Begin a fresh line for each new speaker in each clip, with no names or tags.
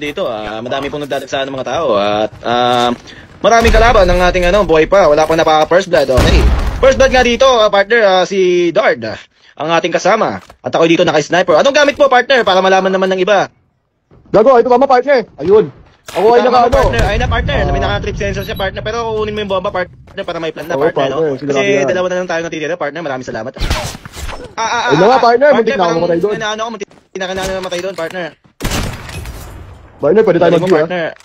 dito. Madami pong nagdadagsahan ng mga tao at maraming kalaban ng ating buhay pa. Wala pang napaka first blood. Okay. First blood nga dito, partner, si Dard, ang ating kasama. At ako dito naka-sniper. Anong gamit mo, partner, para malaman naman ng iba?
Gago, ito tama, partner. Ayun. Ako ay
partner. Ayun na, partner. May naka-trip sensor siya, partner. Pero kukunin mo yung bomba, partner, para may plan na, partner, no? Kasi dalawa na lang tayo natitira, partner. Maraming salamat.
Ayun na nga, partner. Muntik na ako mamatay doon.
Muntik na ka na mamatay doon, partner.
Partner, pwede tayo mag-view, ha?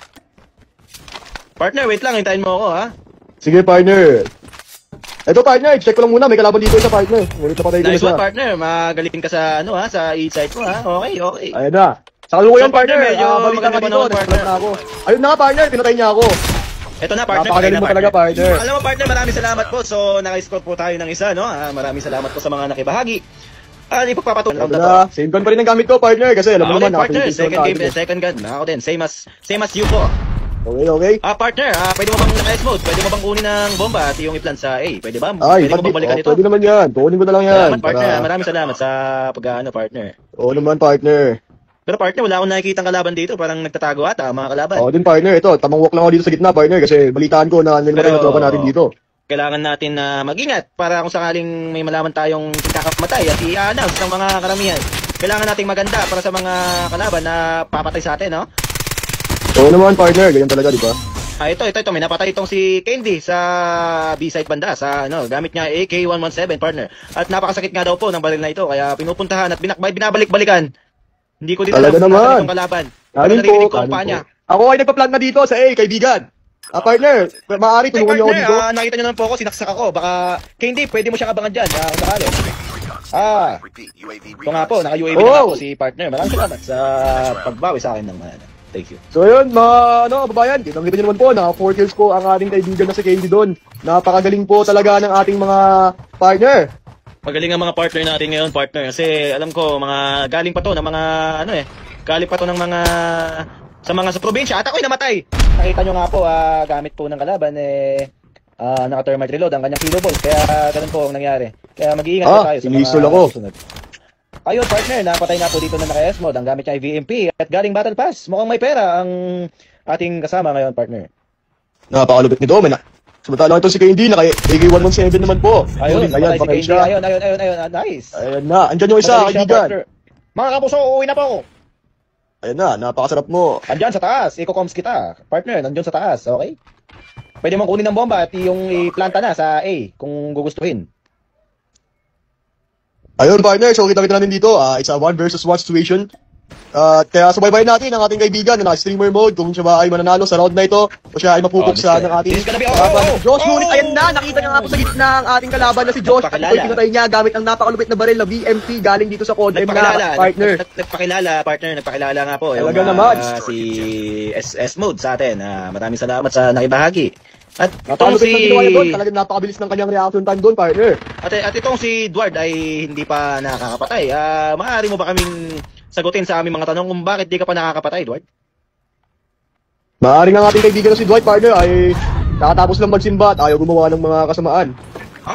Partner, wait lang. Hintayin mo ako, ha?
Sige, partner. Ito, partner. Check ko lang muna. May kalaban dito sa partner.
Nice one, partner. Magaling ka sa, sa e-site mo, ha? Okay, okay.
Ayun na. Sa kalukuyan, partner.
Medyo
balita ka dito. Partner. Ayun na nga, partner. Pinatay niya ako.
Ito na, partner.
Napakagaling mo talaga, partner.
Alam mo, partner, maraming salamat po. So, naka-score po tayo ng isa, no? Maraming salamat po sa mga nakibahagi. Ipagpapatuloy lang na to.
Same gun pa rin ang gamit ko, partner. Kasi alam mo naman,
partner, second game, second gun. Ako din, same as you po.
Okay.
Partner, pwede mo bang naka-S mode? Pwede mo bang kunin ng bomba at yung i-plant sa A? Pwede ba?
Ay,
pwede mo bang balikan ito?
Pwede naman yan. Kunin ko na lang yan.
Salamat, partner. Maraming salamat sa partner.
Oo naman, partner.
Pero partner, wala akong nakikita ang kalaban dito. Parang nagtatago ata, mga kalaban.
Oo din, partner. Ito, tamang walk lang ako dito sa gitna, partner. Kasi balitaan ko na nilmatay na tropa natin dito.
Kailangan natin na mag-ingat para kung sakaling may malaman tayong kakamatay at i-announce ng mga karamihan. Kailangan nating maganda para sa mga kalaban na papatay sa atin, no?
Oo naman, partner. Ganyan talaga, di ba?
Ito. May napatay itong si Candy sa B-side banda. Gamit niya AK-117, partner. At napakasakit nga daw po ng baril na ito. Kaya pinupuntahan at binabalik-balikan. Hindi ko dito
talaga naman
itong kalaban.
Kanin po. Ako ay nagpa-plan na dito sa A, kaibigan. Partner, maaari tulungan niyo ako dito.
Nakita niyo naman po ako, sinaksak ako. Baka, Candy, pwede mo siyang abangan dyan. Kung sakali. Ito nga po, naka-UAV na po si partner. Maraming salamat sa pagbawi sa akin ng thank you.
So yun, kababayan, kita niyo naman po, naka 4 kills po ang ating kaibigan na si Candy doon. Napakagaling po talaga ng ating mga partner.
Magaling ang mga partner natin ngayon, partner. Kasi alam ko, galing pa to ng mga, galing pa to ng mga, sa probinsya. At ako'y namatay. Nakita nyo nga po, gamit po ng kalaban, naka-thermite reload ang kanyang kilo balls. Kaya ganun po ang nangyari. Kaya mag-iingat po tayo sa mga
ako.
Susunod. Ayun, partner, napatay na po dito na naka-S mode. Ang gamit niya ay VMP at galing Battle Pass. Mukhang may pera ang ating kasama ngayon, partner.
Napakalupit nito. Samantala ito si Candy, naka-AK-117 naman po.
Ayun, patay si Candy. Ayun, nice.
Ayun na, andyan yung isa, kaibigan.
Mga kapuso, uuwi na po ako.
Ayun na, napakasarap mo.
Andyan sa taas, i-comms kita. Partner, nandyan sa taas, okay? Pwede mong kunin ng bomba at yung i-planta na sa A kung gugustuhin.
Ayun, partner, so kita natin dito, it's a 1 versus 1 situation. Kaya subaybayan natin ang ating kaibigan na naka-streamer mode kung siya ba ay mananalo sa round na ito o siya ay mapupuksa ng ating kalaban. Josh, ngunit ayan na, nakita niya nga po sa gitna ang ating kalaban na si Josh at ito'y pinatay niya gamit ang napakalupit na baril na VMP galing dito sa Code M na partner.
Nagpakilala nga po.
Talaga naman.
Si SS Mode sa atin. Maraming salamat sa nakibahagi. At itong
talagang napakabilis ng kanyang reaction time doon, partner.
At itong si Edward ay hindi pa nakakapatay. Maaari mo ba kaming sagutin sa aming mga tanong kung bakit di ka pa nakakapatay, Edward?
Maaari nga ating kaibigan na si Dwight, partner, ay nakatapos lang magsimba at ayaw gumawa ng mga kasamaan.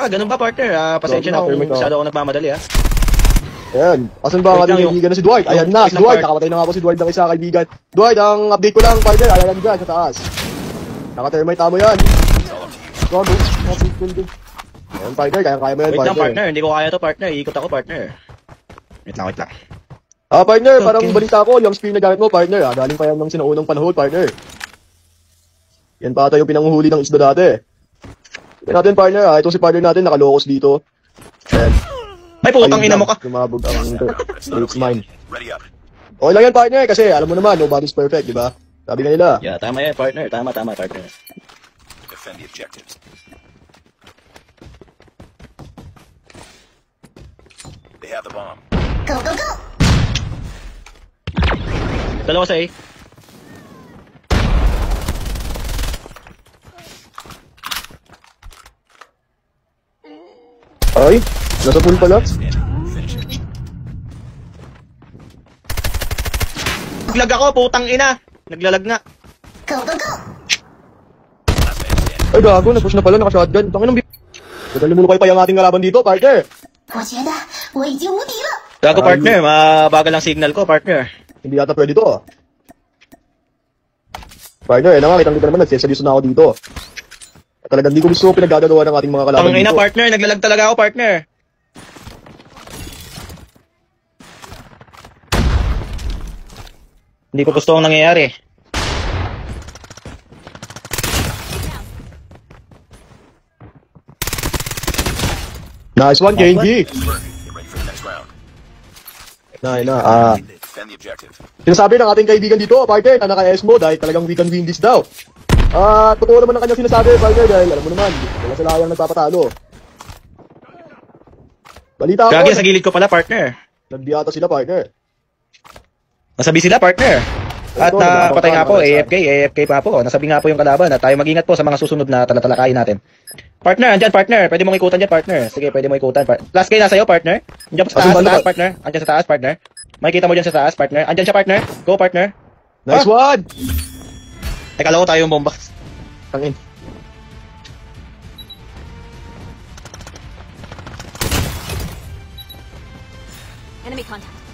Ganun ba, partner? Pasensya na kung masyado ako nagmamadali,
Ayan, asan ba ang ating kaibigan na si Dwight? Ayan na, si Dwight, nakapatay na nga po si Dwight ng isa kaibigan. Dwight, ang update ko lang, partner, ayan dyan sa taas. Naka-thermite tamo yan. Ayan, partner, kaya mo yan, partner.
Wait lang, partner, hindi ko kaya to, partner. Iikot ako, partner. Wait lang.
Partner, parang balita ko, yung spear na gamit mo, partner, galing pa yan ng sinaunang panahon, partner. Yan pa ata yung pinanguhuli ng isda dati. Yan natin, partner, ito si partner natin, nakalokos dito. Ayan.
Ay, putang ina mo ka.
Lumabog ang it's mine. Okay lang yan, partner, kasi alam mo naman, nobody's perfect, di ba? Sabi nga nila.
Yeah, tama yan, partner. Tama, partner.
Defend the objectives. They have the bomb.
Go, go, go!
Dalawa sa A.
Ay, nasa pool pala.
Naglag ako, putang ina. Naglalag nga.
Go, go, go!
Ay, gago, nag-push na pala, naka-shotgun. Tangin ng Madali mo kayo pa yung ating kalaban dito, partner.
Gago, partner. Mabagal ang signal ko, partner.
Hindi yata pwede to. Partner, na nga, kitang-kita naman, nagseseryoso na ako dito. At talagang di ko gusto pinaggagawa ng ating mga kalaban
Ang ina,
dito.
partner. Naglalag talaga ako, partner. Hindi ko gusto ang nangyayari.
Nice one, KNG.
Get ready for the next round. Defend the objective.
Sinasabi ng ating kaibigan dito, partner, na naka-ESMO dahil talagang we can win this daw. Totoo naman ang kanyang sinasabi, partner, dahil alam mo naman, wala sila kayang nagpapatalo. Balita ako,
Gagi, sa gilid ko pala, partner.
nagbiyata sila, partner.
Nasabi sila, partner. At
Ito,
napatay nga po,
nagpapatalo
AFK pa po. Nasabi nga po yung kalaban at tayo mag-ingat po sa mga susunod na talatalakayin natin. Partner, andyan, partner. Pwede mong ikutan dyan, partner. Sige, pwede mo ikutan. Last kay nasa iyo, partner. Andyan po sa taas,
Asan ba,
taas, partner. Andyan sa taas, partner. Makikita mo dyan sa taas, partner. Andyan siya, partner. Go, partner.
Nice one!
Teka, laro tayo yung bomba.
Tangin.
Enemy contact.